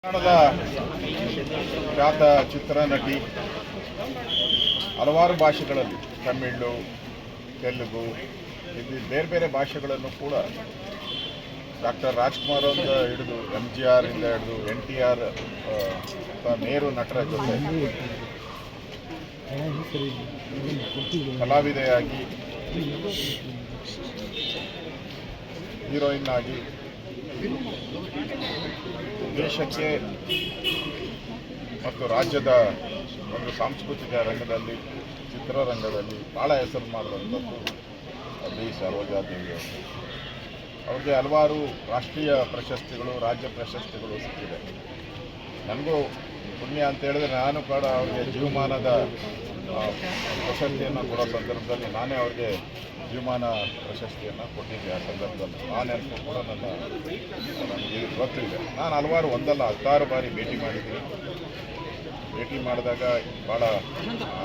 ಕನ್ನಡದ ಖ್ಯಾತ ಚಿತ್ರನಟಿ ಹಲವಾರು ಭಾಷೆಗಳಲ್ಲಿ ತಮಿಳು, ತೆಲುಗು, ಇಲ್ಲಿ ಬೇರೆ ಬೇರೆ ಭಾಷೆಗಳನ್ನು ಕೂಡ ಡಾಕ್ಟರ್ ರಾಜ್ಕುಮಾರ್ ಅಂತ ಹಿಡಿದು MGR ಇಂದ ಹಿಡಿದು NTR ನೇರು ನಟರ ಜೊತೆ ಕಲಾವಿದೆಯಾಗಿ ಹೀರೋಯಿನ್ ಆಗಿ ದೇಶಕ್ಕೆ ಮತ್ತು ರಾಜ್ಯದ ಒಂದು ಸಾಂಸ್ಕೃತಿಕ ರಂಗದಲ್ಲಿ ಚಿತ್ರರಂಗದಲ್ಲಿ ಭಾಳ ಹೆಸರು ಮಾಡಿದಂಥದ್ದು ಬಿ ಸರೋಜಾದೇವಿ ಅವರು. ಅವ್ರಿಗೆ ಹಲವಾರು ರಾಷ್ಟ್ರೀಯ ಪ್ರಶಸ್ತಿಗಳು, ರಾಜ್ಯ ಪ್ರಶಸ್ತಿಗಳು ಸಿಕ್ಕಿದೆ. ನನಗೂ ಪುಣ್ಯ ಅಂತ ಹೇಳಿದ್ರೆ ನಾನು ಕೂಡ ಅವ್ರಿಗೆ ಜೀವಮಾನದ ಪ್ರಶಸ್ತಿಯನ್ನು ಕೊಡೋ ಸಂದರ್ಭದಲ್ಲಿ ನಾನೇ ಅವ್ರಿಗೆ ಜೀವಮಾನ ಪ್ರಶಸ್ತಿಯನ್ನು ಕೊಟ್ಟಿದ್ದೆ. ಆ ಸಂದರ್ಭದಲ್ಲಿ ಆ ನೆನಪು ಕೂಡ ನನಗೆ ಗೊತ್ತಿದೆ. ನಾನು ಹಲವಾರು ಒಂದಲ್ಲ 16 ಬಾರಿ ಭೇಟಿ ಮಾಡಿದ್ದೀನಿ. ಭೇಟಿ ಮಾಡಿದಾಗ ಭಾಳ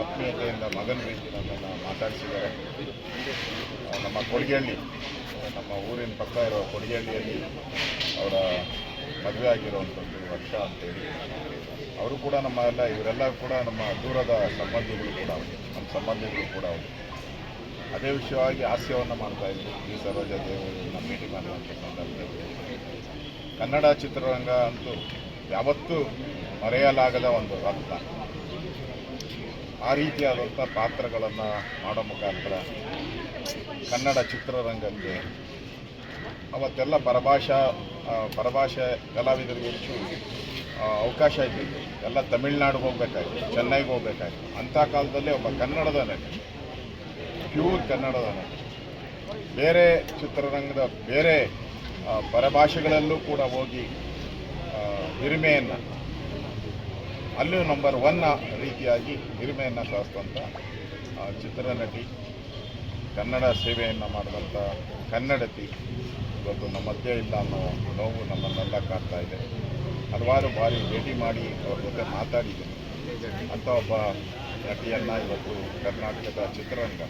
ಆತ್ಮೀಯತೆಯಿಂದ ಮಗನ ರೀತಿ ನನ್ನನ್ನು ಮಾತಾಡಿಸಿದ್ದಾರೆ. ನಮ್ಮ ಕೊಡಿಗೆಹಳ್ಳಿ, ನಮ್ಮ ಊರಿನ ಪಕ್ಕ ಇರೋ ಕೊಡಿಗೆಹಳ್ಳಿಯಲ್ಲಿ ಅವರ ಮದುವೆ ಆಗಿರುವಂಥದ್ದು ವರ್ಷ ಅಂತೇಳಿ ಅವರು ಕೂಡ ಇವರೆಲ್ಲ ಕೂಡ ನಮ್ಮ ದೂರದ ಸಂಬಂಧಿಗಳು ಕೂಡ ಅವರು, ನಮ್ಮ ಸಂಬಂಧಿಗಳು ಕೂಡ ಅವರು. ಅದೇ ವಿಷಯವಾಗಿ ಹಾಸ್ಯವನ್ನು ಮಾಡ್ತಾಯಿದ್ರು ಈ ಸರೋಜಾದೇವಿಯವ್ರನ್ನ ಭೇಟಿ ಮಾಡುವಂಥ ಸಂದರ್ಭದಲ್ಲಿ. ಕನ್ನಡ ಚಿತ್ರರಂಗ ಅಂತೂ ಯಾವತ್ತೂ ಮರೆಯಲಾಗದ ಒಂದು ರತ್ನ. ಆ ರೀತಿಯಾದಂಥ ಪಾತ್ರಗಳನ್ನು ಮಾಡೋ ಮುಖಾಂತರ ಕನ್ನಡ ಚಿತ್ರರಂಗಕ್ಕೆ ಅವತ್ತೆಲ್ಲ ಪರಭಾಷೆ ಕಲಾವಿದರಿಗೆ ಹೆಚ್ಚು ಅವಕಾಶ ಇದ್ದಿದ್ದು. ಎಲ್ಲ ತಮಿಳ್ನಾಡಿಗೆ ಹೋಗ್ಬೇಕಾಯ್ತು, ಚೆನ್ನೈಗೆ ಹೋಗ್ಬೇಕಾಯ್ತು. ಅಂಥ ಕಾಲದಲ್ಲಿ ಒಬ್ಬ ಕನ್ನಡದ ನಟಿ, ಪ್ಯೂರ್ ಕನ್ನಡದ ನಟಿ, ಬೇರೆ ಚಿತ್ರರಂಗದ ಬೇರೆ ಪರಭಾಷೆಗಳಲ್ಲೂ ಕೂಡ ಹೋಗಿ ಹಿರಿಮೆಯನ್ನು ಅಲ್ಲೂ ನಂಬರ್ 1 ರೀತಿಯಾಗಿ ಹಿರಿಮೆಯನ್ನು ಸಾಧಿಸಿದಂಥ ಚಿತ್ರನಟಿ, ಕನ್ನಡ ಸೇವೆಯನ್ನು ಮಾಡಿದಂಥ ಕನ್ನಡತಿ ಇವತ್ತು ನಮ್ಮ ಮಧ್ಯೆ ಇಲ್ಲ ಅನ್ನೋ ನೋವು ನಮ್ಮನ್ನೆಲ್ಲ ಕಾಡ್ತಾ ಇದೆ. ಹಲವಾರು ಬಾರಿ ಭೇಟಿ ಮಾಡಿ ಅವ್ರ ಜೊತೆ ಮಾತಾಡಿದ್ದೀನಿ. ಅಂಥ ಒಬ್ಬ ನಟಿಯನ್ನು ಇವತ್ತು ಕರ್ನಾಟಕದ ಚಿತ್ರರಂಗ,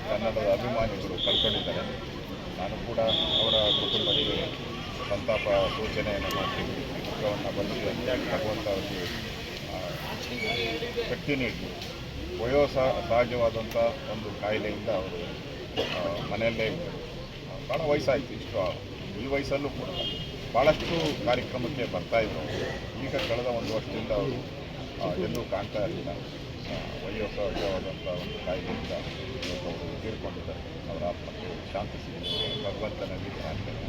ಕನ್ನಡದ ಅಭಿಮಾನಿಗಳು ಕಳ್ಕೊಂಡಿದ್ದಾರೆ. ನಾನು ಕೂಡ ಅವರ ಕುಟುಂಬಕ್ಕೆ ಸಂತಾಪ ಸೂಚನೆಯನ್ನು ಮಾಡ್ತೀನಿ. ದುಃಖವನ್ನು ಬಂದಿದೆ. ಭಗವಂತ ಅವರಿಗೆ ಶಕ್ತಿ ನೀಡಿ. ಸಹಜವಾದಂಥ ಒಂದು ಕಾಯಿಲೆಯಿಂದ ಅವರು ಮನೆಯಲ್ಲೇ ಇದ್ದರು. ಭಾಳ ವಯಸ್ಸಾಯಿತು. ಈ ವಯಸ್ಸಲ್ಲೂ ಕೂಡ ಭಾಳಷ್ಟು ಕಾರ್ಯಕ್ರಮಕ್ಕೆ ಬರ್ತಾಯಿದ್ರು. ಈಗ ಕಳೆದ ಒಂದು ವರ್ಷದಿಂದ ಅವರು ಎಲ್ಲೂ ಕಾಣ್ತಾ ಇರಲಿಲ್ಲ. ಸಹಜವಾದಂಥ ಒಂದು ಕಾಯಿಲೆಯಿಂದ ಅವರು ತೀರ್ಕೊಂಡಿದ್ದಾರೆ. ಅವರ ಆತ್ಮಕ್ಕೆ ಶಾಂತಿ ಸಿಗಲಿ ಭಗವಂತನಲ್ಲಿ ಪ್ರಾರ್ಥನೆ.